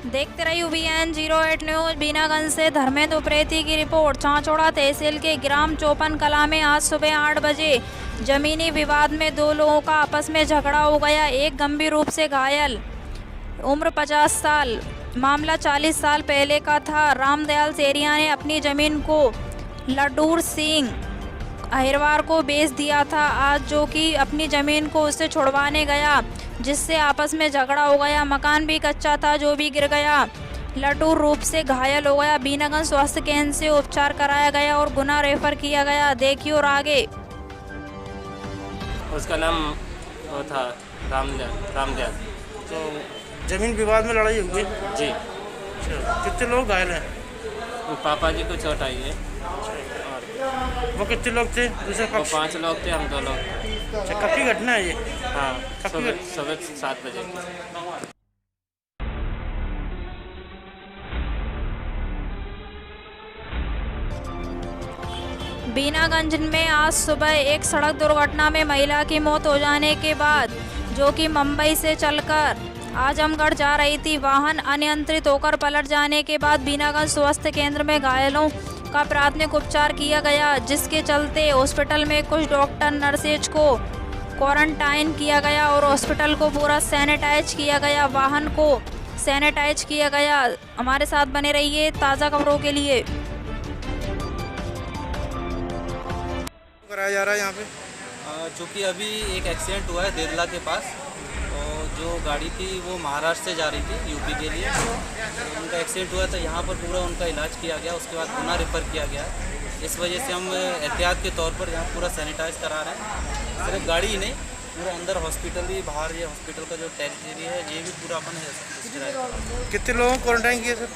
देखते रहिए UBN 08 news. Binaganj से धर्मेंद्र उप्रेती की रिपोर्ट। चांचौड़ा तहसील के ग्राम चौपन कला में आज सुबह 8 बजे जमीनी विवाद में दो लोगों का आपस में झगड़ा हो गया। एक गंभीर रूप से घायल, उम्र 50 साल, मामला 40 साल पहले का था। रामदयाल सेरिया ने अपनी जमीन को लड्डूर सिंह अहिरवार को बेच दिया था आज, जो कि अपनी ज़मीन को उससे छुड़वाने गया, जिससे आपस में झगड़ा हो गया। मकान भी कच्चा था जो भी गिर गया। लड्डू रूप से घायल हो गया। बीनागंज स्वास्थ्य केंद्र से उपचार कराया गया और गुना रेफर किया गया। देखिए और आगे। उसका नाम वो था रामदयाल। तो जमीन विवाद में लड़ाई हुई जी। कितने लोग घायल हैं? पापा जी को चोट आई है। वो कितने लोग थे दूसरे वो पक्ष? 5 लोग थे, हम 2 लोग। अच्छा, कब की घटना है ये? हाँ, कब की सुबह 7 बजे। बीनागंज में आज सुबह एक सड़क दुर्घटना में महिला की मौत हो जाने के बाद, जो कि मुंबई से चलकर आजमगढ़ जा रही थी, वाहन अनियंत्रित होकर पलट जाने के बाद बीनागंज स्वास्थ्य केंद्र में घायलों का प्राथमिक उपचार किया गया, जिसके चलते हॉस्पिटल में कुछ डॉक्टर नर्सेज को क्वारंटाइन किया गया और हॉस्पिटल को पूरा सैनिटाइज किया गया, वाहन को सैनिटाइज किया गया। हमारे साथ बने रहिए ताज़ा खबरों के लिए। कराया जा रहा है यहाँ पे? चूँकि अभी एक एक्सीडेंट हुआ है देरला के पास, और जो गाड़ी थी वो महाराष्ट्र से जा रही थी यूपी के लिए। तो उनका एक्सीडेंट हुआ था, यहाँ पर पूरा उनका इलाज किया गया, उसके बाद गुना रेफर किया गया। इस वजह से हम एहतियात के तौर पर यहाँ पूरा सैनिटाइज करा रहे हैं। सिर्फ गाड़ी ही नहीं, पूरा अंदर हॉस्पिटल भी, बाहर ये हॉस्पिटल का जो टेरिटरी है ये भी पूरा अपन है। कितने लोगों को क्वारंटाइन किया सर?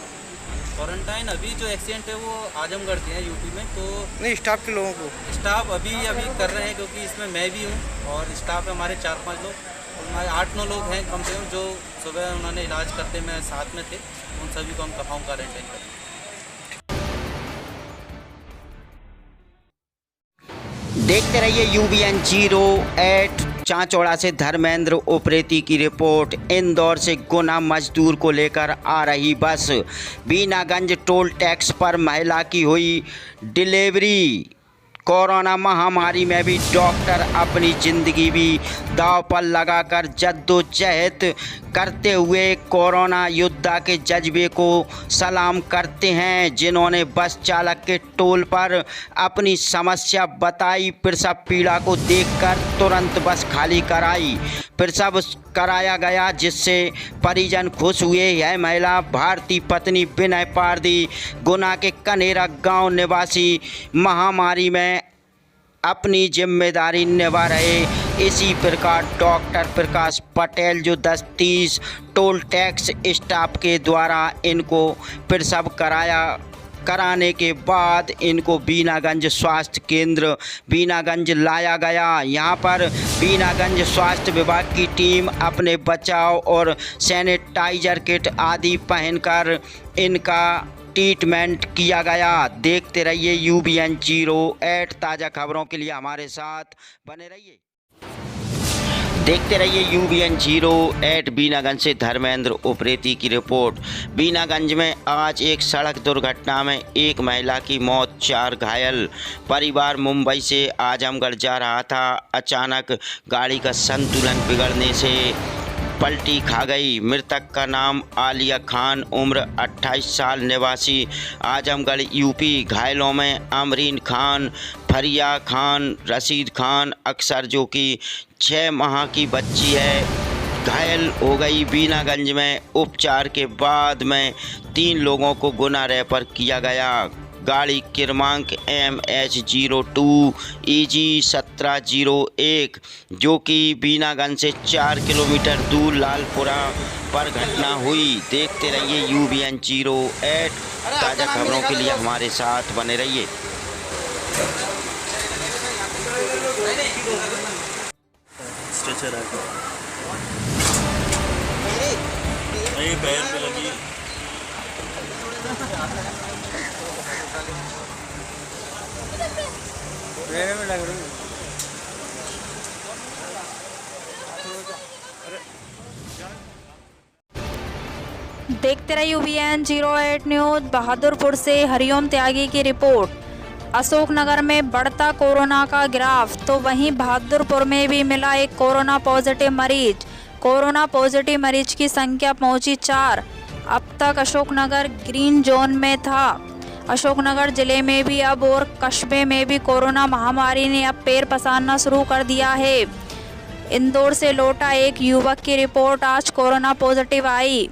क्वारंटाइन अभी जो एक्सीडेंट है वो आजमगढ़ के हैं यूपी में। तो नहीं, स्टाफ के लोगों को? स्टाफ अभी कर रहे हैं, क्योंकि इसमें मैं भी हूँ और स्टाफ है हमारे 4-5 लोग, हमारे 8-9 लोग हैं कम से कम, जो सुबह उन्होंने इलाज करते में साथ में थे। उन सभी को हम होम क्वारंटाइन करें। देखते रहिए UBN 08। चांचौड़ा से धर्मेंद्र उप्रेती की रिपोर्ट। इंदौर से गुना मजदूर को लेकर आ रही बस, बीनागंज टोल टैक्स पर महिला की हुई डिलीवरी। कोरोना महामारी में भी डॉक्टर अपनी ज़िंदगी भी दांव पर लगाकर जद्दोजहद करते हुए कोरोना योद्धा के जज्बे को सलाम करते हैं, जिन्होंने बस चालक के टोल पर अपनी समस्या बताई। प्रसव पीड़ा को देखकर तुरंत बस खाली कराई, प्रसव कराया गया, जिससे परिजन खुश हुए। यह महिला भारतीय पत्नी विनय पारदी गुना के कनेरा गांव निवासी महामारी में अपनी जिम्मेदारी निभा रहे। इसी प्रकार डॉक्टर प्रकाश पटेल, जो 10-30 टोल टैक्स स्टाफ के द्वारा इनको प्रसव कराने के बाद इनको बीनागंज स्वास्थ्य केंद्र बीनागंज लाया गया। यहाँ पर बीनागंज स्वास्थ्य विभाग की टीम अपने बचाव और सैनिटाइजर किट आदि पहनकर इनका ट्रीटमेंट किया गया। देखते रहिए UBN 08। ताज़ा खबरों के लिए हमारे साथ बने रहिए। देखते रहिए UBN 08। बीनागंज से धर्मेंद्र उप्रेती की रिपोर्ट। बीनागंज में आज एक सड़क दुर्घटना में एक महिला की मौत, 4 घायल। परिवार मुंबई से आजमगढ़ जा रहा था। अचानक गाड़ी का संतुलन बिगड़ने से पलटी खा गई। मृतक का नाम आलिया खान, उम्र 28 साल, निवासी आजमगढ़ यूपी। घायलों में अमरीन खान, फरिया खान, रशीद खान अक्सर, जो कि 6 माह की बच्ची है, घायल हो गई। बीनागंज में उपचार के बाद में 3 लोगों को गुना रेफर किया गया। गाड़ी क्रमांक MH02 EG 1701, जो कि बीनागंज से 4 किलोमीटर दूर लालपुरा पर घटना हुई। देखते रहिए UBN 08। ताज़ा खबरों के लिए हमारे साथ बने रहिए। पैर पे लगी। में लग रही है। देखते रहिए UBN 08 न्यूज। बहादुरपुर से हरिओम त्यागी की रिपोर्ट। अशोकनगर में बढ़ता कोरोना का ग्राफ, तो वहीं बहादुरपुर में भी मिला एक कोरोना पॉजिटिव मरीज। कोरोना पॉजिटिव मरीज की संख्या पहुंची 4। अब तक अशोकनगर ग्रीन जोन में था। अशोकनगर जिले में भी अब और कस्बे में भी कोरोना महामारी ने अब पैर पसारना शुरू कर दिया है। इंदौर से लौटा एक युवक की रिपोर्ट आज कोरोना पॉजिटिव आई।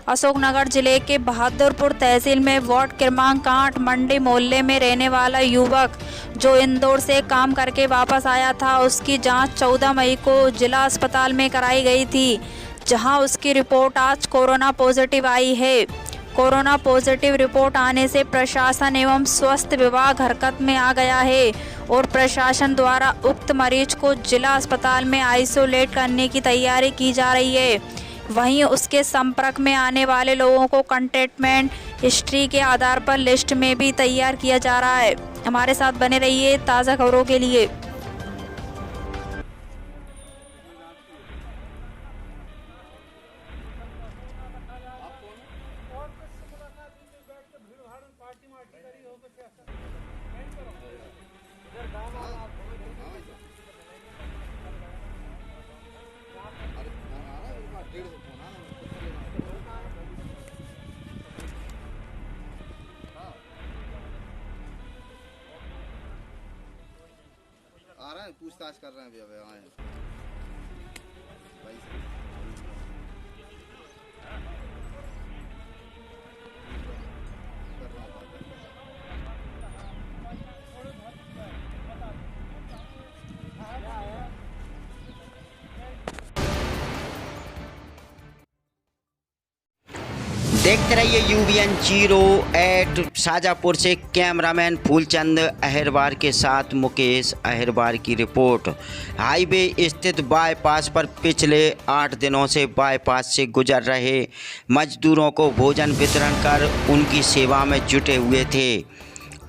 अशोकनगर जिले के बहादुरपुर तहसील में वार्ड क्रमांक 8 मंडी मोहल्ले में रहने वाला युवक जो इंदौर से काम करके वापस आया था, उसकी जांच 14 मई को जिला अस्पताल में कराई गई थी, जहां उसकी रिपोर्ट आज कोरोना पॉजिटिव आई है। कोरोना पॉजिटिव रिपोर्ट आने से प्रशासन एवं स्वास्थ्य विभाग हरकत में आ गया है और प्रशासन द्वारा उक्त मरीज को जिला अस्पताल में आइसोलेट करने की तैयारी की जा रही है। वहीं उसके संपर्क में आने वाले लोगों को कंटेनमेंट हिस्ट्री के आधार पर लिस्ट में भी तैयार किया जा रहा है। हमारे साथ बने रहिए ताज़ा खबरों के लिए। आ रहे हैं, पूछताछ कर रहे हैं भैया आए हैं भाई कर रहा हूँ। देखते रहिए UBN 08। शाजापुर से कैमरामैन फूलचंद अहिरवार के साथ मुकेश अहिरवार की रिपोर्ट। हाईवे स्थित बाईपास पर पिछले 8 दिनों से बाईपास से गुजर रहे मजदूरों को भोजन वितरण कर उनकी सेवा में जुटे हुए थे,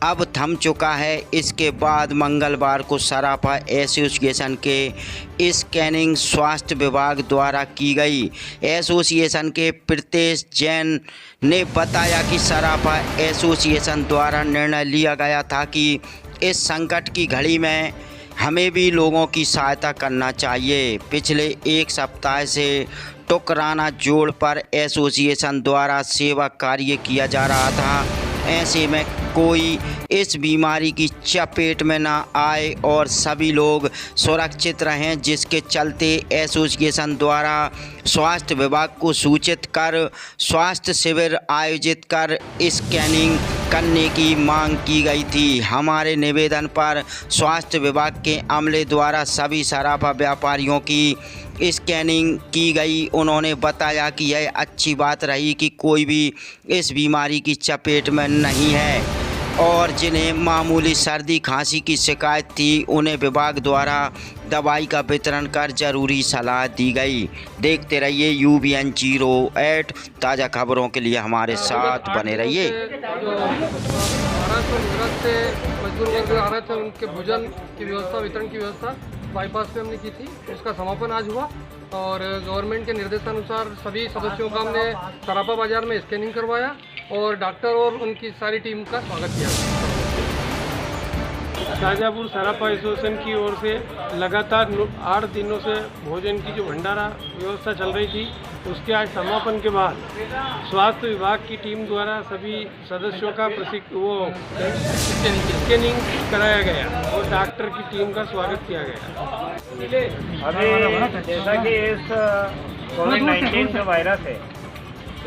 अब थम चुका है। इसके बाद मंगलवार को सराफा एसोसिएशन के स्कैनिंग स्वास्थ्य विभाग द्वारा की गई। एसोसिएशन के प्रीतेश जैन ने बताया कि सराफा एसोसिएशन द्वारा निर्णय लिया गया था कि इस संकट की घड़ी में हमें भी लोगों की सहायता करना चाहिए। पिछले 1 सप्ताह से टुकराना जोड़ पर एसोसिएशन द्वारा सेवा कार्य किया जा रहा था। ऐसे में कोई इस बीमारी की चपेट में ना आए और सभी लोग सुरक्षित रहें, जिसके चलते एसोसिएशन द्वारा स्वास्थ्य विभाग को सूचित कर स्वास्थ्य शिविर आयोजित कर स्कैनिंग करने की मांग की गई थी। हमारे निवेदन पर स्वास्थ्य विभाग के अमले द्वारा सभी सराफा व्यापारियों की स्कैनिंग की गई। उन्होंने बताया कि यह अच्छी बात रही कि कोई भी इस बीमारी की चपेट में नहीं है और जिन्हें मामूली सर्दी खांसी की शिकायत थी उन्हें विभाग द्वारा दवाई का वितरण कर जरूरी सलाह दी गई। देखते रहिए UBN 08। ताज़ा खबरों के लिए हमारे साथ बने रहिए। गुजरात से मजदूर वर्ग आ रहे थे, उनके भोजन की व्यवस्था वितरण की व्यवस्था बाईपास पे हमने की थी। उसका समापन आज हुआ और गवर्नमेंट के निर्देशानुसार सभी सदस्यों का हमने सराफा बाजार में स्कैनिंग करवाया और डॉक्टर और उनकी सारी टीम का स्वागत किया। शाजापुर सराफा एसोसिएशन की ओर से लगातार 8 दिनों से भोजन की जो भंडारा व्यवस्था चल रही थी, उसके आज समापन के बाद स्वास्थ्य विभाग की टीम द्वारा सभी सदस्यों का स्कैनिंग कराया गया और डॉक्टर की टीम का स्वागत किया गया। अभी जैसा कि इस कोविड-19 जो वायरस है,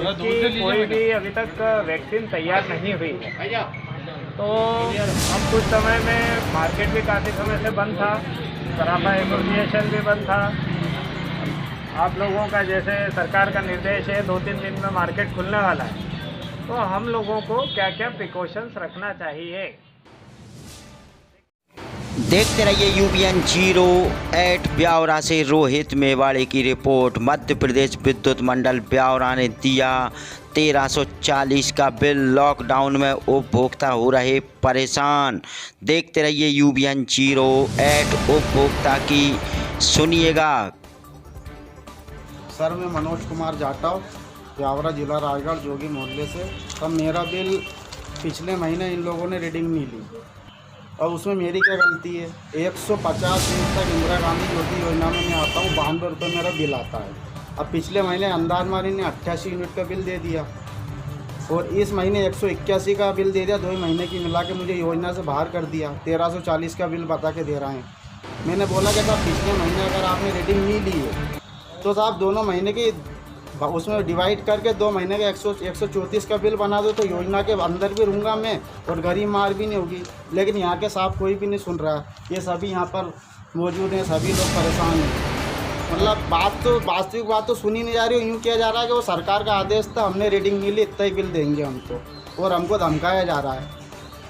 इसकी कोई भी अभी तक वैक्सीन तैयार नहीं हुई, तो अब कुछ समय में मार्केट भी काफ़ी समय से बंद था, सराफा एसोसिएशन भी बंद था। आप लोगों का जैसे सरकार का निर्देश है 2-3 दिन में मार्केट खुलने वाला है, तो हम लोगों को क्या क्या प्रिकॉशंस रखना चाहिए। देखते रहिए UBN 08। ब्यावरा से रोहित मेवाड़े की रिपोर्ट। मध्य प्रदेश विद्युत मंडल ब्यावरा ने दिया 1340 का बिल। लॉकडाउन में उपभोक्ता हो रहे परेशान। देखते रहिए UBN 08। उपभोक्ता की सुनिएगा। सर मैं मनोज कुमार जाटव ब्यावरा जिला राजगढ़ जोगी मोहल्ले से। तब मेरा बिल पिछले महीने इन लोगों ने रीडिंग नहीं ली। अब उसमें मेरी क्या गलती है? 150 यूनिट तक इंदिरा गांधी ज्योति योजना में मैं आता हूँ, 92 रुपये मेरा बिल आता है। अब पिछले महीने अंदाजमारी ने 88 यूनिट का बिल दे दिया और इस महीने 181 का बिल दे दिया। 2 महीने की मिला के मुझे योजना से बाहर कर दिया। 1340 का बिल बता के दे रहे हैं। मैंने बोला कि साहब पिछले महीने अगर आपने रीडिंग नहीं ली है तो साहब दोनों महीने की उसमें डिवाइड करके 2 महीने का 134 का बिल बना दो तो योजना के अंदर भी रहूँगा मैं और गरीब मार भी नहीं होगी। लेकिन यहाँ के साहब कोई भी नहीं सुन रहा है। ये सभी यहाँ पर मौजूद हैं, सभी लोग परेशान हैं। मतलब वास्तविक बात तो सुनी नहीं जा रही। यूँ किया जा रहा है कि वो सरकार का आदेश था, हमने रीडिंग नहीं ली, इतना ही बिल देंगे हमको, और हमको धमकाया जा रहा है।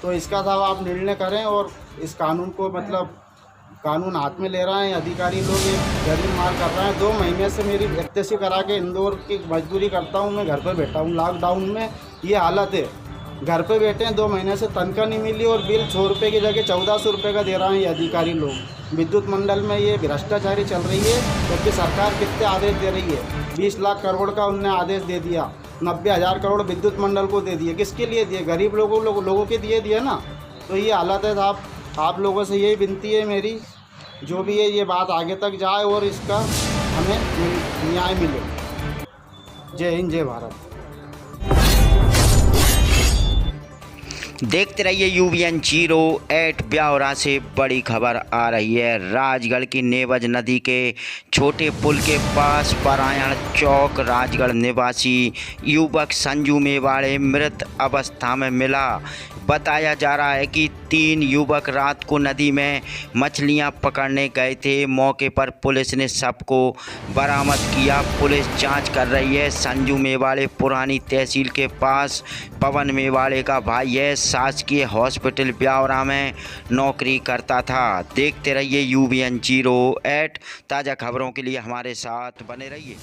तो इसका साहब आप निर्णय करें और इस कानून को मतलब कानून हाथ में ले रहे हैं अधिकारी लोग, ये गरीब मार कर रहे हैं। 2 महीने से मेरी एक्टेसी करा के इंदौर की मजदूरी करता हूँ, मैं घर पर बैठा हूँ। लॉकडाउन में ये हालत है, घर पे बैठे हैं। 2 महीने से तनख्वाह नहीं मिली और बिल 100 रुपये की जगह 1400 रुपये का दे रहे हैं ये अधिकारी लोग। विद्युत मंडल में ये भ्रष्टाचारी चल रही है, जबकि सरकार कितने आदेश दे रही है। 20 लाख करोड़ का उनने आदेश दे दिया, 90,000 करोड़ विद्युत मंडल को दे दिए। किसके लिए दिए? गरीब लोगों के दिए ना। तो ये हालत है साहब। आप लोगों से यही विनती है मेरी, जो भी है ये बात आगे तक जाए और इसका हमें न्याय मिले। जय हिंद, जय भारत। देखते रहिए UBN 08 ब्यावरा से बड़ी खबर आ रही है। राजगढ़ की नेवज नदी के छोटे पुल के पास पारायण चौक राजगढ़ निवासी युवक संजू मेवाड़े मृत अवस्था में मिला। बताया जा रहा है कि 3 युवक रात को नदी में मछलियां पकड़ने गए थे। मौके पर पुलिस ने सबको बरामद किया। पुलिस जांच कर रही है। संजू मेवाड़े पुरानी तहसील के पास पवन मेवाड़े का भाई है। शासकीय हॉस्पिटल ब्यावरा में नौकरी करता था। देखते रहिए UBN 08। ताज़ा खबरों के लिए हमारे साथ बने रहिए।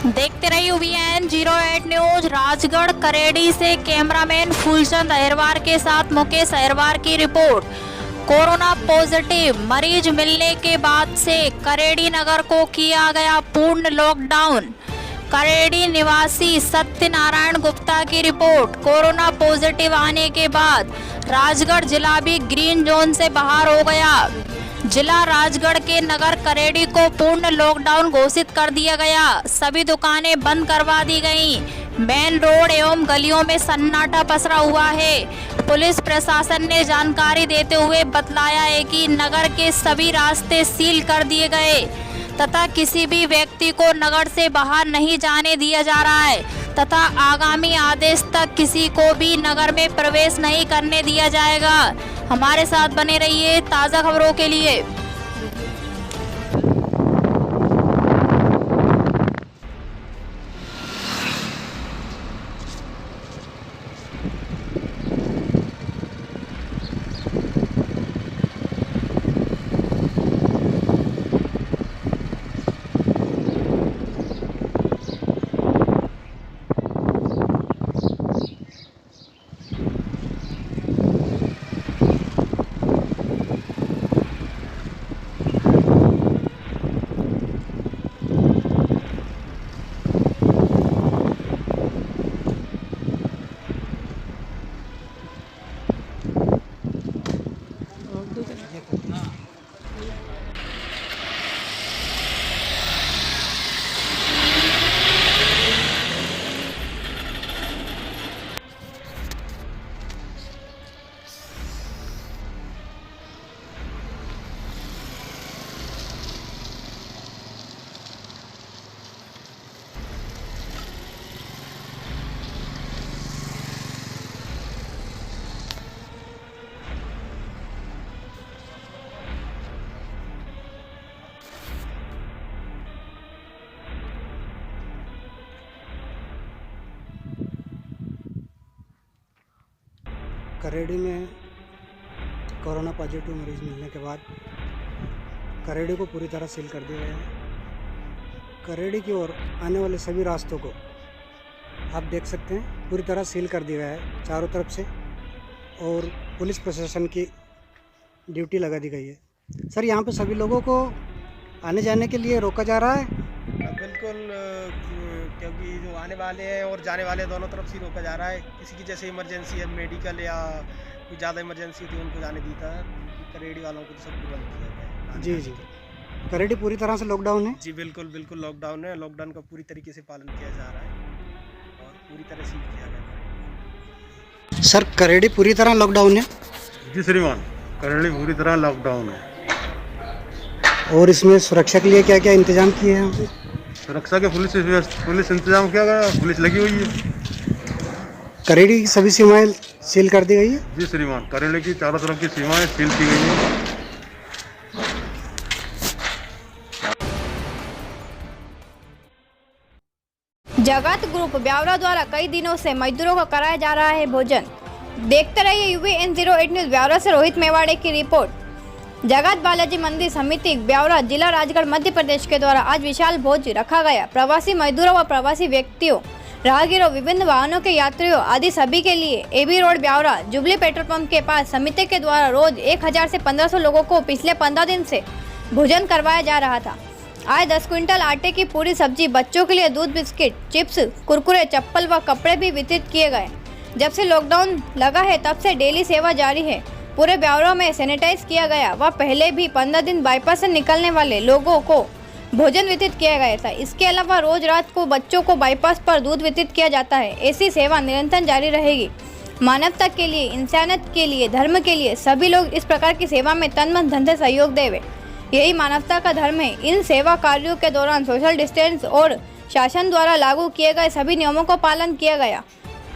देखते रहिए UBN 08 न्यूज। राजगढ़ करेड़ी से कैमरामैन फूलचंद अहिरवार के साथ मुकेश अहिरवार की रिपोर्ट। कोरोना पॉजिटिव मरीज मिलने के बाद से करेड़ी नगर को किया गया पूर्ण लॉकडाउन। करेड़ी निवासी सत्यनारायण गुप्ता की रिपोर्ट। कोरोना पॉजिटिव आने के बाद राजगढ़ जिला भी ग्रीन जोन से बाहर हो गया। जिला राजगढ़ के नगर करेड़ी को पूर्ण लॉकडाउन घोषित कर दिया गया। सभी दुकानें बंद करवा दी गईं। मेन रोड एवं गलियों में सन्नाटा पसरा हुआ है। पुलिस प्रशासन ने जानकारी देते हुए बतलाया है कि नगर के सभी रास्ते सील कर दिए गए तथा किसी भी व्यक्ति को नगर से बाहर नहीं जाने दिया जा रहा है तथा आगामी आदेश तक किसी को भी नगर में प्रवेश नहीं करने दिया जाएगा। हमारे साथ बने रहिए ताज़ा खबरों के लिए। करेड़ी में कोरोना पॉजिटिव मरीज मिलने के बाद करेड़ी को पूरी तरह सील कर दिया गया है। करेड़ी की ओर आने वाले सभी रास्तों को आप देख सकते हैं पूरी तरह सील कर दिया गया है चारों तरफ से, और पुलिस प्रशासन की ड्यूटी लगा दी गई है। सर, यहाँ पे सभी लोगों को आने जाने के लिए रोका जा रहा है बिल्कुल क्योंकि जो आने वाले हैं और जाने वाले दोनों तरफ से रोका जा रहा है। किसी की जैसे इमरजेंसी है, मेडिकल या कोई ज़्यादा इमरजेंसी होती है उनको जाने देता है। करेड़ी वालों को तो सबको बंद किया गया है। जी जी, करेड़ी पूरी तरह से लॉकडाउन है? जी बिल्कुल बिल्कुल लॉकडाउन है। लॉकडाउन का पूरी तरीके से पालन किया जा रहा है और पूरी तरह सील किया गया है। सर करेड़ी पूरी तरह लॉकडाउन है? जी श्रीमान, करेड़ी पूरी तरह लॉकडाउन है। और इसमें सुरक्षा के लिए क्या क्या इंतजाम किए हैं? सुरक्षा के पुलिस इंतजाम किया गया, पुलिस लगी हुई है। करेड़ी की सभी सीमाएं सील कर दी गई है? जी श्रीमान, करेड़ी की चारों तरफ की सीमाएं सील की गई हैं। जगत ग्रुप ब्यावरा द्वारा कई दिनों से मजदूरों को कराया जा रहा है भोजन। देखते रहिए UBN 08 न्यूज ब्यावरा से रोहित मेवाड़े की रिपोर्ट। जगत बालाजी मंदिर समिति ब्यावरा जिला राजगढ़ मध्य प्रदेश के द्वारा आज विशाल भोज रखा गया। प्रवासी मजदूरों व प्रवासी व्यक्तियों, राहगीरों, विभिन्न वाहनों के यात्रियों आदि सभी के लिए AB road Biaora jubilee petrol pump के पास समिति के द्वारा रोज 1000 से 1500 लोगों को पिछले 15 दिन से भोजन करवाया जा रहा था। आज 10 क्विंटल आटे की पूरी सब्जी, बच्चों के लिए दूध, बिस्किट, चिप्स, कुरकुरे, चप्पल व कपड़े भी वितरित किए गए। जब से लॉकडाउन लगा है तब से डेली सेवा जारी है। पूरे ब्यावरा में सैनिटाइज किया गया व पहले भी 15 दिन बाईपास से निकलने वाले लोगों को भोजन वितरित किया गया था। इसके अलावा रोज रात को बच्चों को बाईपास पर दूध वितरित किया जाता है। ऐसी सेवा निरंतर जारी रहेगी। मानवता के लिए, इंसानियत के लिए, धर्म के लिए सभी लोग इस प्रकार की सेवा में तन मन धन से सहयोग देवे, यही मानवता का धर्म है। इन सेवा कार्यों के दौरान सोशल डिस्टेंस और शासन द्वारा लागू किए गए सभी नियमों का पालन किया गया।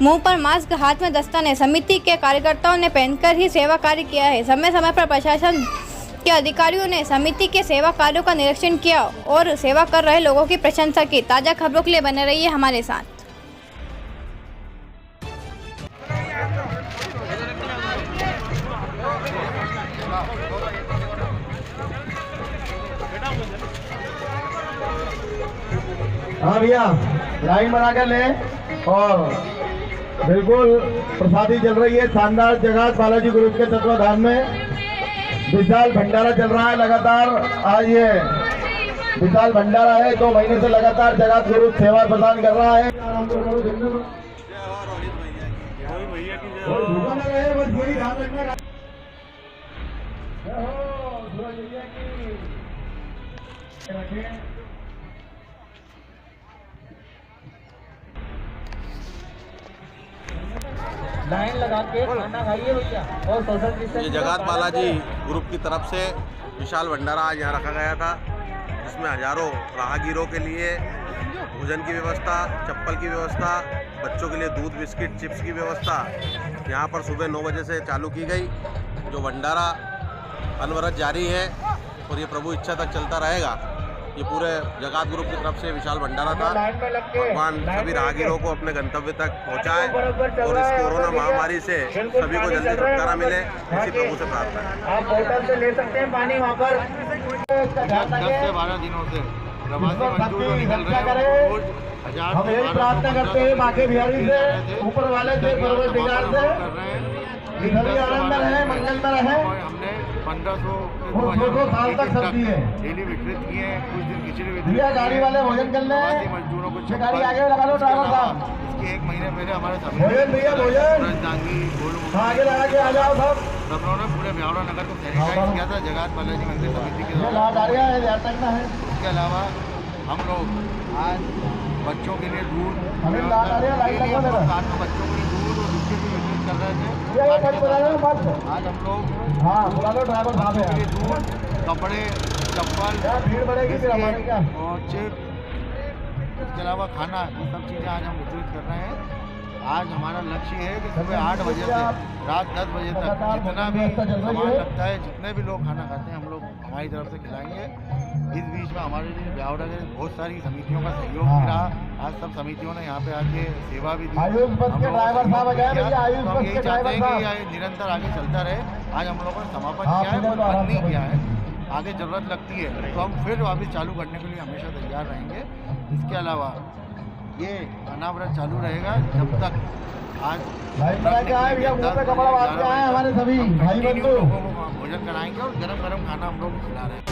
मुंह पर मास्क, हाथ में दस्ताने समिति के कार्यकर्ताओं ने पहनकर ही सेवा कार्य किया है। समय समय पर प्रशासन के अधिकारियों ने समिति के सेवा कार्यों का निरीक्षण किया और सेवा कर रहे लोगों की प्रशंसा की। ताज़ा खबरों के लिए बने रहिए हमारे साथ। हाँ भैया, लाइन बना कर ले और बिल्कुल प्रसादी चल रही है। शानदार जगत बालाजी ग्रुप के तत्वाधान में विशाल भंडारा चल रहा है लगातार। आज ये विशाल भंडारा है, 2 महीने से लगातार जगत ग्रुप सेवा प्रदान कर रहा है। लाइन लगा के खाना खाइए भैया और सोशल डिस्टेंस। ये जगत बालाजी ग्रुप की तरफ से विशाल भंडारा आज यहाँ रखा गया था, जिसमें हजारों राहगीरों के लिए भोजन की व्यवस्था, चप्पल की व्यवस्था, बच्चों के लिए दूध, बिस्किट, चिप्स की व्यवस्था यहाँ पर सुबह 9 बजे से चालू की गई। जो भंडारा अनवरत जारी है और ये प्रभु इच्छा तक चलता रहेगा। ये पूरे जगत ग्रुप की तरफ से विशाल भंडारा था। भगवान सभी राहगीरों को अपने गंतव्य तक पहुंचाए और इस कोरोना महामारी से सभी को जल्दी छुटकारा मिले, ऐसी प्रभु से प्रार्थना है। आप बोतल से ले सकते हैं पानी वहाँ पर। 10 से 12 दिनों से प्रवासी मजदूर निकल रहे हैं। हम यही प्रार्थना करते हैं बाकी बिहारी से, ऊपर वाले से, परवरदिगार से सभी आनंद रहे, मंगल में रहे। हमने 1500 साल तक सब्जी है डेली वितरित किए हैं। कुछ दिन खिचड़ी वितरित, गाड़ी वाले भोजन कर ले, मजदूरों को गाड़ी आगे लगा लो ड्राइवर साहब। इसके 1 महीने पहले हमारे भोजन भैया भोजन आगे लगा के आ जाओ सब लोगों ने पूरे ब्यावरा नगर को सैनिटाइज किया था जगत बालाजी मंदिर समिति के द्वारा। इसके अलावा हम लोग आज बच्चों के लिए दूध, बच्चों के लिए दूध और बिस्किट भी वितरित कर रहे थे। आज हम लोग बच्चों के लिए दूध, कपड़े, चप्पल, और चिप्स, इसके अलावा खाना, ये सब चीज़ें आज हम वितरित कर रहे हैं। आज हमारा लक्ष्य है कि सुबह 8 बजे से रात 10 बजे तक जितना भी सामान लगता है, जितने भी लोग खाना खाते हैं, हम लोग हमारी तरफ से खिलाएंगे। इस बीच में हमारे लिए ब्यावरा के बहुत सारी समितियों का सहयोग भी रहा। आज सब समितियों ने यहाँ पे आके सेवा भी दी। हम यही चाहते हैं कि ये निरंतर आगे चलता रहे। आज हम लोगों ने समापन किया है, बंद नहीं किया है। आगे ज़रूरत लगती है तो हम फिर वापस चालू करने के लिए हमेशा तैयार रहेंगे। इसके अलावा ये अनावरत चालू रहेगा जब तक आज हमारे सभी भाई बंधु लोगों को भोजन कराएंगे और गरम गरम खाना हम लोग खिला रहे हैं।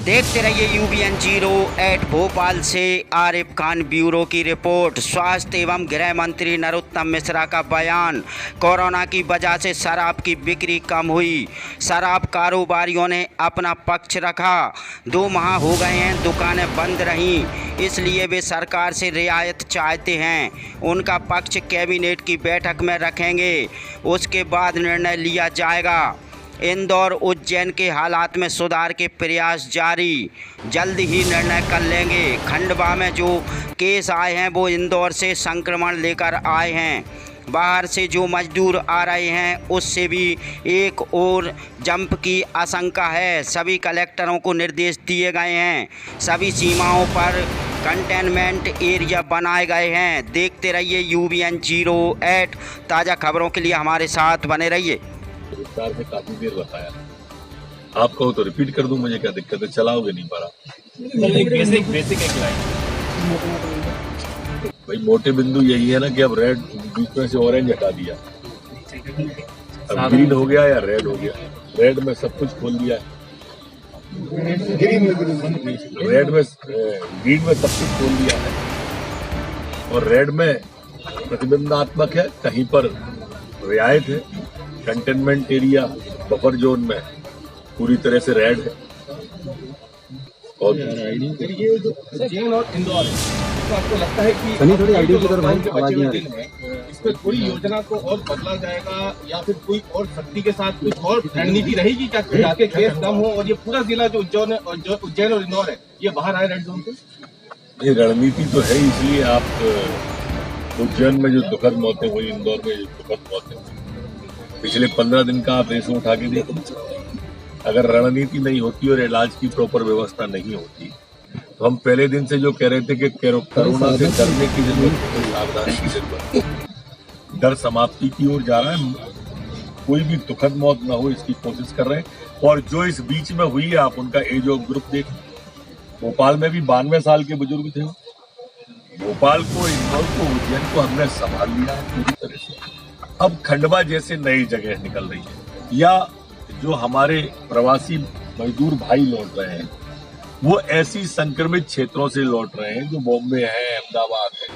देखते रहिए UBN08 भोपाल से आरिफ खान ब्यूरो की रिपोर्ट। स्वास्थ्य एवं गृह मंत्री नरोत्तम मिश्रा का बयान। कोरोना की वजह से शराब की बिक्री कम हुई, शराब कारोबारियों ने अपना पक्ष रखा। 2 माह हो गए हैं दुकानें बंद रहीं, इसलिए वे सरकार से रियायत चाहते हैं। उनका पक्ष कैबिनेट की बैठक में रखेंगे, उसके बाद निर्णय लिया जाएगा। इंदौर उज्जैन के हालात में सुधार के प्रयास जारी, जल्द ही निर्णय कर लेंगे। खंडवा में जो केस आए हैं वो इंदौर से संक्रमण लेकर आए हैं। बाहर से जो मजदूर आ रहे हैं उससे भी एक और जंप की आशंका है। सभी कलेक्टरों को निर्देश दिए गए हैं, सभी सीमाओं पर कंटेनमेंट एरिया बनाए गए हैं। देखते रहिए UBN08 ताज़ा खबरों के लिए हमारे साथ बने रहिए। विस्तार से काफी देर बताया, आप कहो तो रिपीट कर दूं, मुझे क्या दिक्कत है, चलाओगे नहीं पारा। बेसिक एक लाइन भाई, मोटे बिंदु यही है ना कि अब रेड बीच में से ऑरेंज हटा दिया, अब ग्रीन हो गया या रेड हो गया। रेड में सब कुछ खोल दिया है, रेड में ग्रीन में सब कुछ खोल दिया है, और रेड में प्रतिबंधात्मक है, कहीं पर रियायत है। कंटेनमेंट एरिया बफर जोन में पूरी तरह से रेड है। और उज्जैन और इंदौर है, तो आपको लगता है कि थोड़ी आईडी की तरफ इस पर पूरी योजना को और बदला जाएगा या फिर कोई और शक्ति के साथ कुछ और रणनीति रहेगी क्या, ताकि केस कम हो और ये पूरा जिला जो उज्जैन और इंदौर है ये बाहर आए रेड जोन से? ये रणनीति तो है, इसलिए आप उज्जैन में जो दुखद मौतें हुई, इंदौर में जो दुखद मौतें हुई, पिछले 15 दिन का आप रेशो उठा के देखो। अगर रणनीति नहीं होती और इलाज की प्रॉपर व्यवस्था नहीं होती तो हम पहले दिन से जो कह रहे थे कि कोरोना से डरने की जरूरत है, सावधानी की जरूरत है। डर समाप्ति की ओर जा रहा है, कोई भी दुखद मौत न हो इसकी कोशिश कर रहे हैं। और जो इस बीच में हुई है, आप उनका एज ऑफ ग्रुप देखें। भोपाल में भी 92 साल के बुजुर्ग थे। भोपाल को, इंदौर को, उज्जैन को हमने संभाल लिया है पूरी तरह से। अब खंडवा जैसे नई जगह निकल रही है, या जो हमारे प्रवासी मजदूर भाई लौट रहे हैं वो ऐसी संक्रमित क्षेत्रों से लौट रहे हैं जो बॉम्बे है, अहमदाबाद है,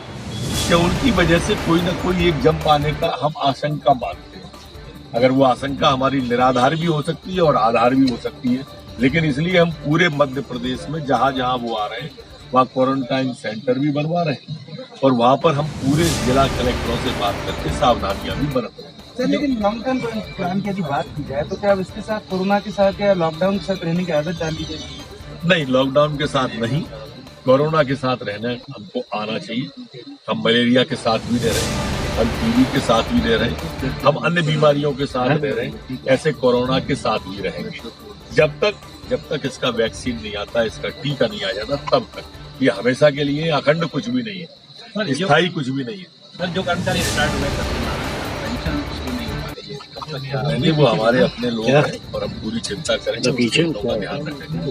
क्या उनकी वजह से कोई ना कोई एक जंप आने का हम आशंका मानते हैं। अगर वो आशंका हमारी निराधार भी हो सकती है और आधार भी हो सकती है, लेकिन इसलिए हम पूरे मध्य प्रदेश में जहां जहां वो आ रहे हैं वहाँ क्वारंटाइन सेंटर भी बनवा रहे हैं, और वहाँ पर हम पूरे जिला कलेक्टरों से बात करके सावधानियां भी बरत रहे हैं। सर, लेकिन लॉन्ग टर्म प्लान की यदि बात की जाए तो क्या अब इसके साथ कोरोना के साथ या लॉकडाउन के साथ रहने की आदत डाल दी जाएगी? नहीं, लॉकडाउन के साथ नहीं, कोरोना के साथ रहना हमको आना चाहिए। हम मलेरिया के साथ भी रह रहे हैं, हम टीबी के साथ भी रह रहे हैं, हम अन्य बीमारियों के साथ रह रहे हैं, ऐसे कोरोना के साथ भी रहेंगे। जब तक इसका वैक्सीन नहीं आता, इसका टीका नहीं आ जाता, तब तक। ये हमेशा के लिए अखंड कुछ भी नहीं है, स्थायी कुछ भी नहीं है। सर, जो कर्मचारी रिटायर्ड हुए पेंशन उसकी नहीं हो पा रही है, नहीं, वो हमारे अपने लोग हैं और हम पूरी चिंता करेंगे, उनका ध्यान रखेंगे।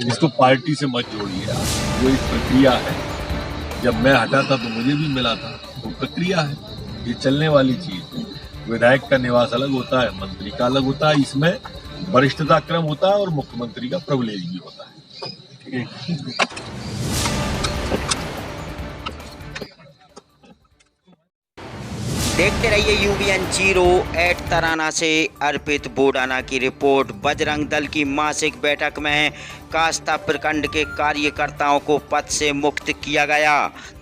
इसको पार्टी से मत जोड़िए, वो एक प्रक्रिया है। जब मैं हटा था तो मुझे भी मिला था, वो प्रक्रिया है, ये चलने वाली चीज है। विधायक का निवास अलग होता है, मंत्री का अलग होता है, इसमें वरिष्ठता क्रम होता है और मुख्यमंत्री का प्रिविलेज भी होता है। देखते रहिए UBN08 तराना से अर्पित बोडाना की रिपोर्ट। बजरंग दल की मासिक बैठक में कास्ता प्रखंड के कार्यकर्ताओं को पद से मुक्त किया गया।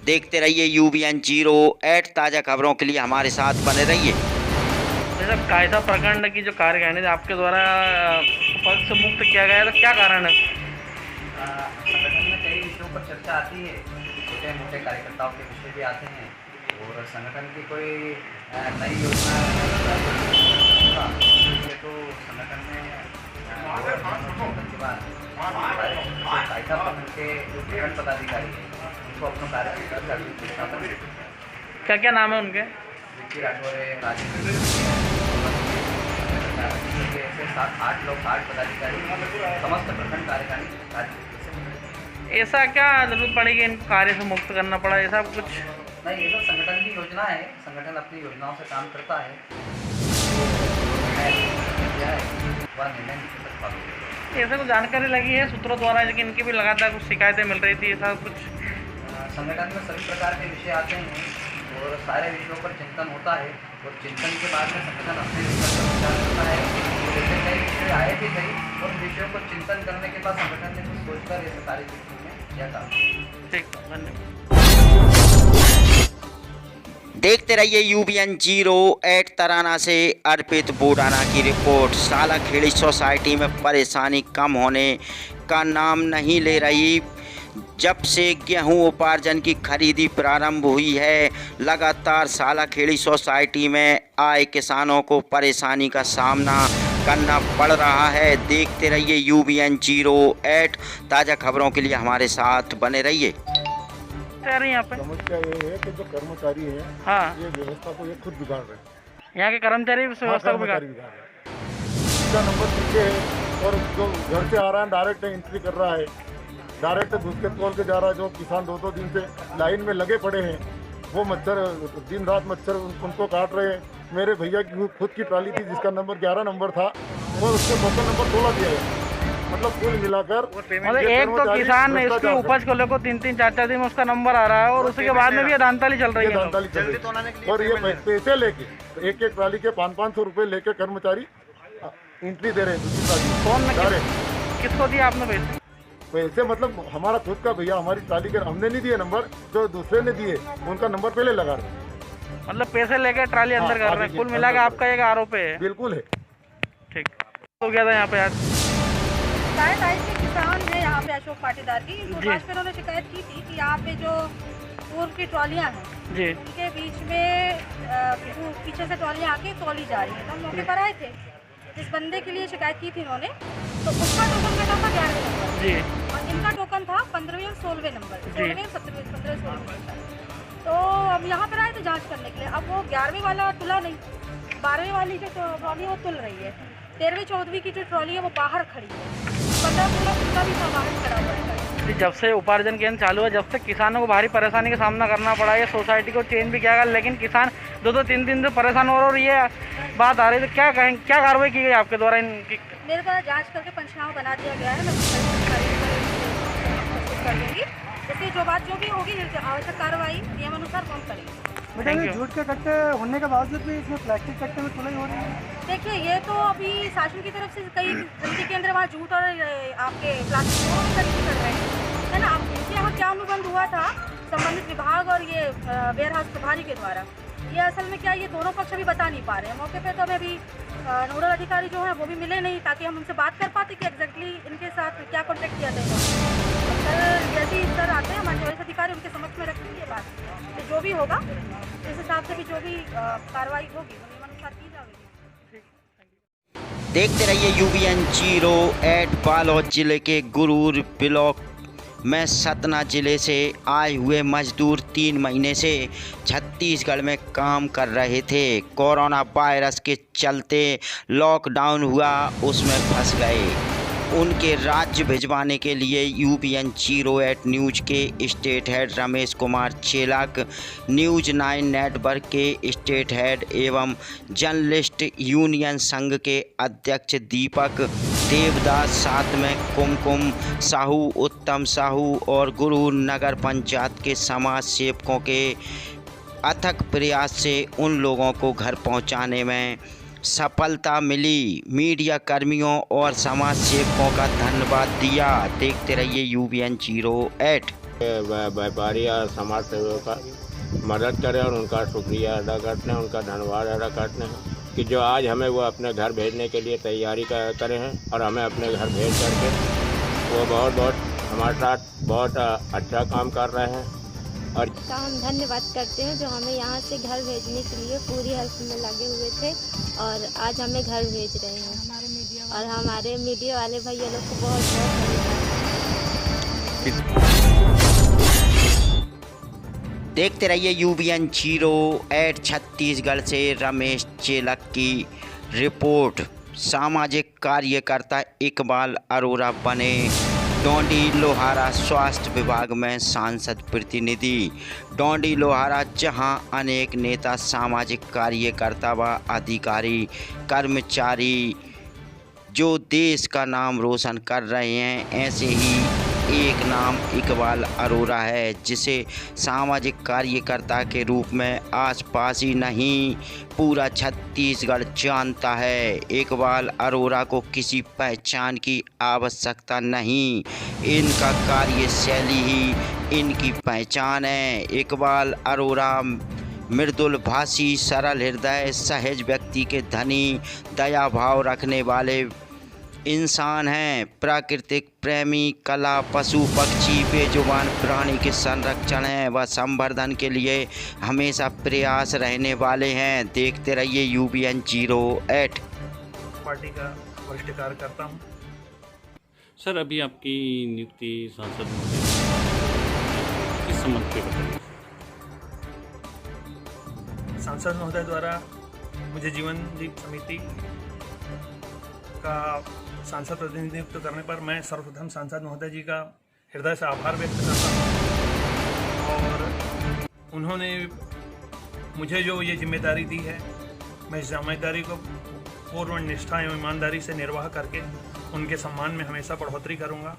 देखते रहिए UBN08 ताज़ा खबरों के लिए हमारे साथ बने रहिए। जब कायदा प्रखंड की जो कार्यकारिणी आपके द्वारा पद से मुक्त किया गया तो क्या कारण है? संगठन में कई विषयों पर चर्चा आती है, छोटे मोटे कार्यकर्ताओं के विषय भी आते हैं, और संगठन की कोई नई योजना तो संगठन में के बाद कायदा प्रखंड के जो प्रखंड पदाधिकारी हैं उनको अपना कार्य क्या क्या नाम है उनके? विक्की राठौर है, राजेश, ऐसे 7-8 लोग, 8 पदाधिकारी समस्त प्रखंड कार्यकारिणी। ऐसा क्या जरूरत पड़ेगी इनको कार्य से मुक्त करना पड़ा, ऐसा कुछ नहीं? ये तो संगठन की योजना है, संगठन अपनी योजनाओं से काम करता है। ऐसे कुछ जानकारी लगी है सूत्रों द्वारा कि इनकी भी लगातार कुछ शिकायतें मिल रही थी, ऐसा कुछ? संगठन में सभी प्रकार के विषय आते हैं और सारे विषयों पर चिंतन होता है और चिंतन के बाद में संगठन अपने विषय पर विचार करता है। तो जैसे कई विषय आए थे सही, और विषयों पर चिंतन करने के बाद संगठन ने कुछ सोचकर ऐसे सारे विषयों में किया था। ठीक, धन्यवाद। देखते रहिए UBN 08 तराना से अर्पित बूडाना की रिपोर्ट। सालाखेड़ी सोसाइटी में परेशानी कम होने का नाम नहीं ले रही। जब से गेहूं उपार्जन की खरीदी प्रारंभ हुई है, लगातार सालाखेड़ी सोसाइटी में आए किसानों को परेशानी का सामना करना पड़ रहा है। देखते रहिए UBN 08। ताज़ा खबरों के लिए हमारे साथ बने रहिए। यहाँ पे समस्या ये है कि जो कर्मचारी है, हाँ, ये व्यवस्था को ये खुद बिगाड़ रहे हैं। यहाँ के कर्मचारी इस व्यवस्था को बिगाड़ रहे हैं। इसका नंबर पीछे है और जो घर से आ रहा है डायरेक्ट एंट्री कर रहा है, डायरेक्ट घुसके तोल के जा रहा है। जो किसान 2-2 दिन से लाइन में लगे पड़े हैं, वो मच्छर दिन रात मच्छर उनको काट रहे हैं। मेरे भैया की खुद की ट्राली थी जिसका नंबर 11 नंबर था, और उसको टोकन नंबर 16 दिया है। मतलब कुल मिलाकर मतलब एक तो किसान इसकी उपज को लेकर 3-3, 4-4 दिन में उसका नंबर आ रहा है और उसके बाद में भी ये दानताली चल रही है। और ये पैसे लेके एक ट्राली के 500-500 रुपये लेके कर्मचारी एंट्री दे रहे हैं दूसरी ट्राली। कौन किसको दिया आपने पैसे? मतलब हमारा खुद का भैया, हमारी ट्राली के हमने नहीं दिए नंबर, जो दूसरे ने दिए उनका नंबर पहले लगा रहे। मतलब पैसे लेकर ट्राली अंदर कर रहे हैं। कुल मिला के आपका एक आरोप है? बिल्कुल है। ठीक, हो गया था यहाँ पे आज के किसान है यहाँ पे अशोक पाटीदार की, सुभाष पे उन्होंने शिकायत की थी कि यहाँ पे जो पूर्व की ट्रॉलियाँ हैं जी, उनके बीच में पीछे से ट्रॉलियाँ आके तोली जा रही है। तो हम मौके पर आए थे, जिस बंदे के लिए शिकायत की थी उन्होंने, तो उसका टोकन बैठा था 11वें नंबर जी, और इनका टोकन था 15वें और 16वें नंबर, 16वें 17वें 15वें 16वें। तो हम यहाँ पर आए थे जांच करने के लिए। अब वो 11वें वाला तुला नहीं, 12वें वाली जो ट्रॉली है वो तुल रही है, 13वीं 14वीं की जो ट्रॉली है वो बाहर खड़ी है, 15-16 भी बाहर खड़ा हुआ है। जब से उपार्जन केंद्र चालू है, जब से किसानों को भारी परेशानी का सामना करना पड़ा है। सोसाइटी को चेंज भी किया गया, लेकिन किसान 2-3 दिन से परेशान हो रहे। और ये बात आ रही है तो क्या कहें, क्या कार्रवाई की गई आपके द्वारा इनकी? मेरे द्वारा जांच करके पंचनामा बना दिया गया है। मैं कर दूँगी, इसलिए जो बात जो भी होगी आवश्यक कार्रवाई नियमानुसार कौन करेगी। झूठ के कट्टे होने के बावजूद भी इसमें प्लास्टिक कट्टे में तुलाई हो रही है। देखिए, ये तो अभी शासन की तरफ से कई खरीदी केंद्र वहाँ झूठ और आपके प्लास्टिक को खरीदी कर रहे हैं, है ना। अब इनके यहाँ क्या अनुबंध हुआ था संबंधित विभाग और ये वेयर हाउस प्रभारी के द्वारा, ये असल में क्या, ये दोनों पक्ष अभी बता नहीं पा रहे हैं। मौके पे तो हमें अभी नोडल अधिकारी जो है वो भी मिले नहीं, ताकि हम उनसे बात कर पाते कि एग्जैक्टली इनके साथ क्या कॉन्टेक्ट किया जाएगा। सर जैसे ही सर आते हैं हमारे वरिष्ठ अधिकारी, उनके समक्ष में रखेंगे ये बात, तो जो भी होगा इस हिसाब से भी जो भी कार्रवाई होगी वो नियमानुसार की जाएगी। देखते रहिए UBN 08। बालोद जिले के गुरूर ब्लॉक में सतना जिले से आए हुए मजदूर 3 महीने से छत्तीसगढ़ में काम कर रहे थे। कोरोना वायरस के चलते लॉकडाउन हुआ, उसमें फंस गए। उनके राज्य भिजवाने के लिए UBN 08 न्यूज़ के state head Ramesh Kumar Chelak, news 9 network के स्टेट हेड एवं जर्नलिस्ट यूनियन संघ के अध्यक्ष दीपक देवदास, साथ में कुमकुम साहू, उत्तम साहू और गुरु नगर पंचायत के समाज सेवकों के अथक प्रयास से उन लोगों को घर पहुंचाने में सफलता मिली। मीडिया कर्मियों और समाज सेवकों का धन्यवाद दिया। देखते रहिए UBN 08। व्यापारी और समाज सेवकों का मदद करें और उनका शुक्रिया अदा करते हैं, उनका धन्यवाद अदा करते हैं कि जो आज हमें वो अपने घर भेजने के लिए तैयारी करे हैं और हमें अपने घर भेज करके वो बहुत हमारे साथ बहुत अच्छा काम कर रहे हैं। और का हम धन्यवाद करते हैं जो हमें यहाँ से घर भेजने के लिए पूरी हेल्प में लगे हुए थे और आज हमें घर भेज रहे हैं। और हमारे मीडिया वाले भैया लोग को बहुत देखते रहिए UBN 08 छत्तीसगढ़ से रमेश चेलक की रिपोर्ट। सामाजिक कार्यकर्ता इकबाल अरोरा बने डोंडी लोहारा स्वास्थ्य विभाग में सांसद प्रतिनिधि। डोंडी लोहारा जहां अनेक नेता, सामाजिक कार्यकर्ता व अधिकारी कर्मचारी जो देश का नाम रोशन कर रहे हैं, ऐसे ही एक नाम इकबाल अरोड़ा है, जिसे सामाजिक कार्यकर्ता के रूप में आसपास ही नहीं पूरा छत्तीसगढ़ जानता है। इकबाल अरोड़ा को किसी पहचान की आवश्यकता नहीं, इनका कार्यशैली ही इनकी पहचान है। इकबाल अरोड़ा मृदुल भाषी, सरल हृदय, सहज व्यक्ति के धनी, दया भाव रखने वाले इंसान हैं। प्राकृतिक प्रेमी, कला, पशु पक्षी, बेजुबान प्राणी के संरक्षण है व संवर्धन के लिए हमेशा प्रयास रहने वाले हैं। देखते रहिए UBN 08। पार्टी का वरिष्ठ कार्यकर्ता हूँ। सर, अभी आपकी नियुक्ति सांसद किस संबंध पे बताइए? सांसद महोदय द्वारा मुझे जीवन दीप समिति का सांसद प्रतिनिधि नियुक्त करने पर मैं सर्वप्रथम सांसद महोदय जी का हृदय से आभार व्यक्त करता हूँ। और उन्होंने मुझे जो ये जिम्मेदारी दी है, मैं इस जिम्मेदारी को पूर्ण निष्ठा एवं ईमानदारी से निर्वाह करके उनके सम्मान में हमेशा बढ़ोतरी करूँगा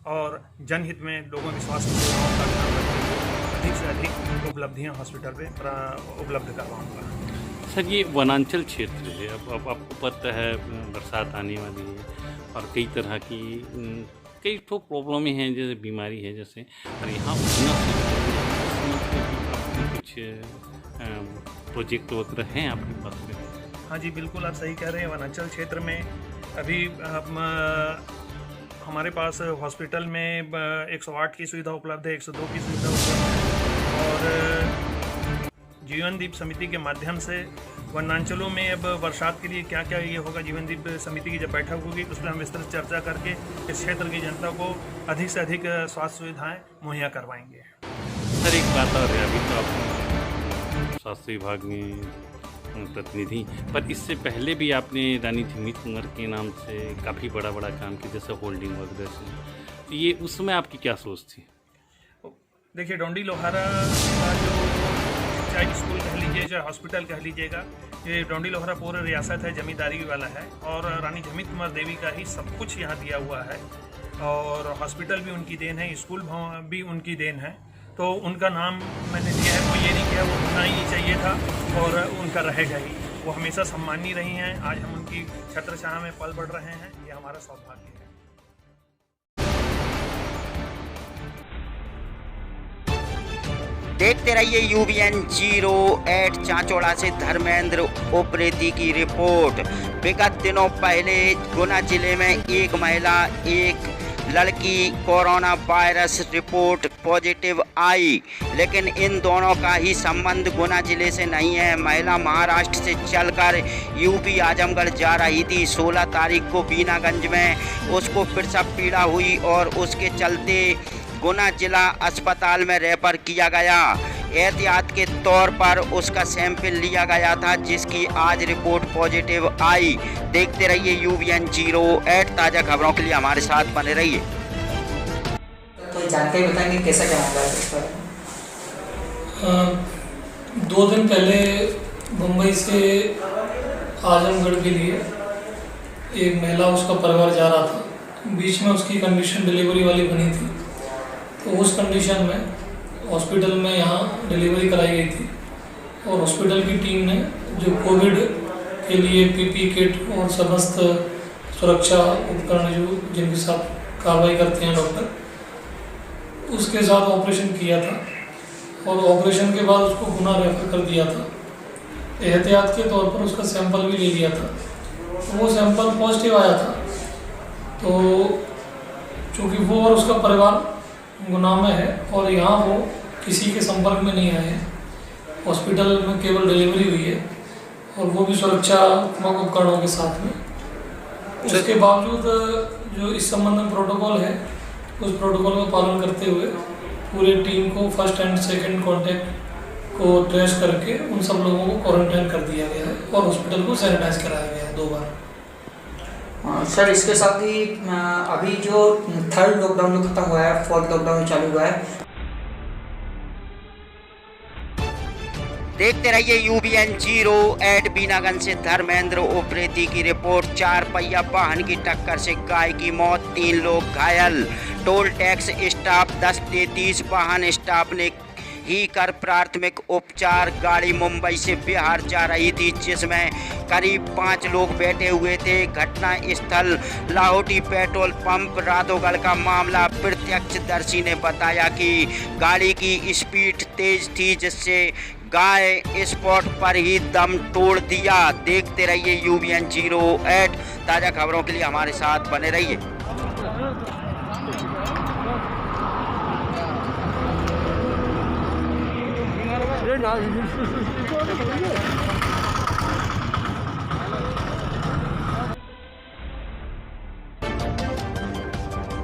और जनहित में लोगों की स्वास्थ्य सेवाओं का ध्यान रखते हुए अधिक से अधिक उपलब्धियाँ हॉस्पिटल में उपलब्ध करवाऊँगा। सर, ये वनांचल क्षेत्र है, अब आपको पता है बरसात आने वाली है और कई तरह की कई तो प्रॉब्लमें हैं, जैसे बीमारी है जैसे, और यहाँ कुछ प्रोजेक्ट वगैरह हैं आपके पास में? हाँ जी, बिल्कुल आप सही कह रहे हैं। वनांचल क्षेत्र में अभी हमारे पास हॉस्पिटल में 108 की सुविधा उपलब्ध है, 102 की सुविधा उपलब्ध है और जीवन दीप समिति के माध्यम से वनांचलों में अब बरसात के लिए क्या क्या ये होगा, जीवन दीप समिति की जब बैठक होगी उस पर हम विस्तृत चर्चा करके इस क्षेत्र की जनता को अधिक से अधिक स्वास्थ्य सुविधाएं मुहैया करवाएंगे। सर, एक बात और है, अभी तो आप स्वास्थ्य विभाग में प्रतिनिधि, पर इससे पहले भी आपने रानी झिमित कुंवर के नाम से काफ़ी बड़ा काम किया, जैसे होल्डिंग वगैरह से, तो ये उसमें आपकी क्या सोच थी? देखिए, डोंडी लोहारा का जो चाहे स्कूल कह लीजिए, चाहे हॉस्पिटल कह लीजिएगा, ये डोंडी लोहारा पूरे रियासत है, जमींदारी वाला है और रानी झिमित कुंवर देवी का ही सब कुछ यहाँ दिया हुआ है और हॉस्पिटल भी उनकी देन है, स्कूल भी उनकी देन है। तो उनका नाम मैंने दिया है, कोई ये नहीं किया, वो होना ही चाहिए था और उनका रहेगा ही। वो हमेशा सम्मानी रही हैं। आज हम उनकी छत्रछाया में पल बढ़ रहे हैं, ये हमारा सौभाग्य है। देखते रहिए UBN 08। चांचौड़ा से धर्मेंद्र उप्रेती की रिपोर्ट। विगत दिनों पहले गुना जिले में एक महिला, एक लड़की कोरोना वायरस रिपोर्ट पॉजिटिव आई, लेकिन इन दोनों का ही संबंध गुना जिले से नहीं है। महिला महाराष्ट्र से चलकर UP आजमगढ़ जा रही थी। 16 तारीख को बीनागंज में उसको प्रसव पीड़ा हुई और उसके चलते गुना जिला अस्पताल में रेफर किया गया। एहतियात के तौर पर उसका सैंपल लिया गया था, जिसकी आज रिपोर्ट पॉजिटिव आई। देखते रहिए UBN 08। ताज़ा खबरों के लिए हमारे साथ बने रहिए। तो जानकारी बताएंगे कैसा क्या मामला है इस पर? 2 दिन पहले मुंबई से आजमगढ़ के लिए एक महिला, उसका परिवार जा रहा था। बीच में उसकी कंडीशन डिलीवरी वाली बनी थी, तो उस कंडीशन में हॉस्पिटल में यहाँ डिलीवरी कराई गई थी और हॉस्पिटल की टीम ने जो कोविड के लिए PP किट और समस्त सुरक्षा उपकरण जो जिनके साथ कार्रवाई करते हैं डॉक्टर, उसके साथ ऑपरेशन किया था और ऑपरेशन के बाद उसको गुना रेफर कर दिया था। एहतियात के तौर पर उसका सैंपल भी ले लिया था, तो वो सैंपल पॉजिटिव आया था। तो चूँकि वो और उसका परिवार गुना में है और यहाँ वो किसी के संपर्क में नहीं आए हैं, हॉस्पिटल में केवल डिलीवरी हुई है और वो भी सुरक्षात्मक उपकरणों के साथ में। उसके बावजूद जो इस संबंध में प्रोटोकॉल है, उस प्रोटोकॉल का पालन करते हुए पूरी टीम को फर्स्ट एंड सेकंड कॉन्टैक्ट को ट्रेस करके उन सब लोगों को क्वारंटाइन कर दिया गया है और हॉस्पिटल को सैनिटाइज कराया गया है 2 बार। सर इसके साथ ही अभी जो 3rd लॉकडाउन खत्म हुआ है, 4th लॉकडाउन चालू हुआ है। देखते रहिए UBN 08 बीनागंज से धर्मेंद्र उप्रेती की रिपोर्ट। 4 पहिया वाहन की टक्कर से गाय की मौत, 3 लोग घायल। टोल टैक्स स्टाफ 10:33 वाहन स्टाफ ने ही कर प्राथमिक उपचार। गाड़ी मुंबई से बिहार जा रही थी जिसमें करीब 5 लोग बैठे हुए थे। घटना स्थल लाहौटी पेट्रोल पंप राधोगढ़ का मामला। प्रत्यक्षदर्शी ने बताया कि गाड़ी की स्पीड तेज थी जिससे गाय स्पॉट पर ही दम तोड़ दिया। देखते रहिए UBN 08। ताज़ा खबरों के लिए हमारे साथ बने रहिए।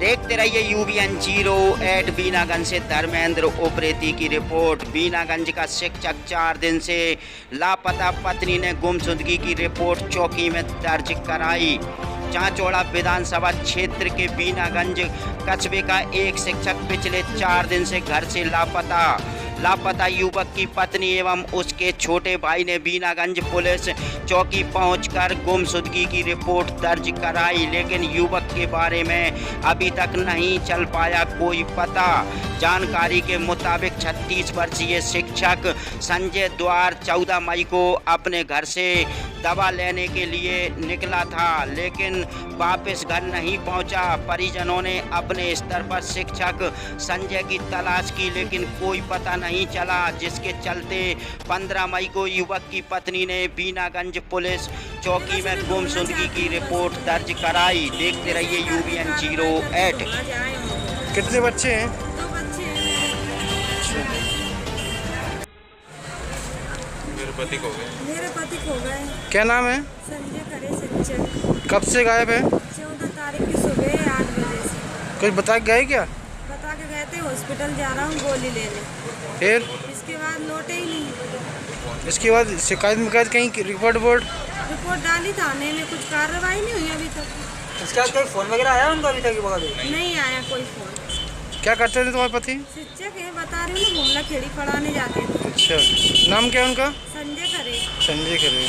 देखते रहिए UBN 08 बीनागंज से धर्मेंद्र उप्रेती की रिपोर्ट। बीनागंज का शिक्षक 4 दिन से लापता, पत्नी ने गुमशुदगी की रिपोर्ट चौकी में दर्ज कराई। चांचौड़ा विधानसभा क्षेत्र के बीनागंज कस्बे का एक शिक्षक पिछले 4 दिन से घर से लापता युवक की पत्नी एवं उसके छोटे भाई ने बीनागंज पुलिस चौकी पहुंचकर गुमशुदगी की रिपोर्ट दर्ज कराई, लेकिन युवक के बारे में अभी तक नहीं चल पाया कोई पता। जानकारी के मुताबिक 36 वर्षीय शिक्षक संजय द्वार 14 मई को अपने घर से दवा लेने के लिए निकला था, लेकिन वापस घर नहीं पहुंचा। परिजनों ने अपने स्तर पर शिक्षक संजय की तलाश की, लेकिन कोई पता नहीं चला, जिसके चलते 15 मई को युवक की पत्नी ने बीनागंज पुलिस चौकी में गुमशुदगी की रिपोर्ट दर्ज कराई। देखते रहिए UBN 08। कितने बच्चे हैं? 2 बच्चे हैं। मेरे पति खो गए। क्या नाम है? संजय खरे सच्चर। कब से गायब है? 14 तारीख की सुबह 8 बजे से। कुछ बता के गए क्या? बता के गए थे हॉस्पिटल जा रहा हूँ गोली लेने, फिर इसके बाद लौटे ही नहीं। इसके बाद शिकायत कहीं रिपोर्ट डाली थाने में, कुछ कार्रवाई नहीं हुई अभी तक। इसके बाद कोई फ़ोन वगैरह आया उनका अभी तक? नहीं आया कोई फ़ोन। क्या करते थे तुम्हारे पति? शिक्षक है, बता रही हूँ, घूमना खेड़ी पढ़ाने जाते थे। अच्छा, नाम क्या है उनका? संजय खरे। संजय खरे।